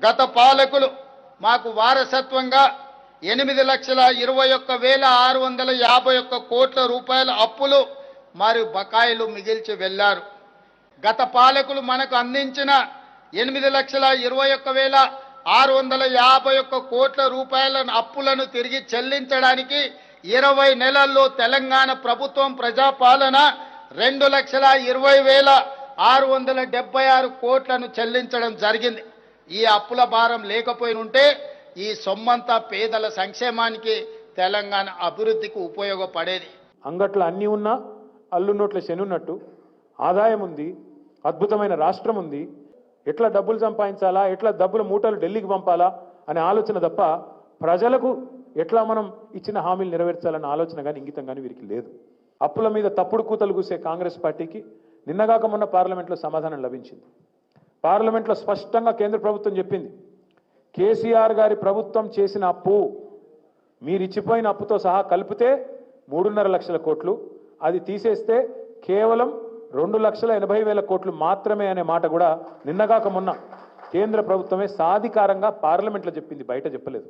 గత పాలకులు మాకు వారసత్వంగా 8,21,651 కోట్ల రూపాయల అప్పులు మరియు బకాయిలు మిగిల్చి వెళ్లారు. గత పాలకులు మనకు అందించిన 8,21,651 కోట్ల రూపాయల అప్పులను తిరిగి చెల్లించడానికి 20 నెలల్లో తెలంగాణ ప్రభుత్వం ప్రజాపాలన 2,20,676 కోట్లను చెల్లించడం జరిగింది. ఈ అప్పుల భారం లేకపోయి ఉంటే ఈ సొమ్మంతా పేదల సంక్షేమానికి తెలంగాణ అభివృద్ధికి ఉపయోగపడేది. అంగట్లో అన్నీ ఉన్నా అల్లు నోట్ల శనున్నట్టు ఆదాయం ఉంది, అద్భుతమైన రాష్ట్రం ఉంది, ఎట్లా డబ్బులు సంపాదించాలా, ఎట్లా డబ్బుల మూటలు ఢిల్లీకి పంపాలా అనే ఆలోచన తప్ప ప్రజలకు ఎట్లా మనం ఇచ్చిన హామీలు నెరవేర్చాలన్న ఆలోచన కానీ ఇంగితం కానీ వీరికి లేదు. అప్పుల మీద తప్పుడు కూతలు కూసే కాంగ్రెస్ పార్టీకి నిన్నగాక మొన్న పార్లమెంట్లో సమాధానం లభించింది. పార్లమెంట్లో స్పష్టంగా కేంద్ర ప్రభుత్వం చెప్పింది, కేసీఆర్ గారి ప్రభుత్వం చేసిన అప్పు మీరు ఇచ్చిపోయిన అప్పుతో సహా కలిపితే 3.5 లక్షల కోట్లు, అది తీసేస్తే కేవలం 2,80,000 కోట్లు మాత్రమే అనే మాట కూడా నిన్నగాక మొన్న కేంద్ర ప్రభుత్వమే సాధికారంగా పార్లమెంట్లో చెప్పింది, బయట చెప్పలేదు.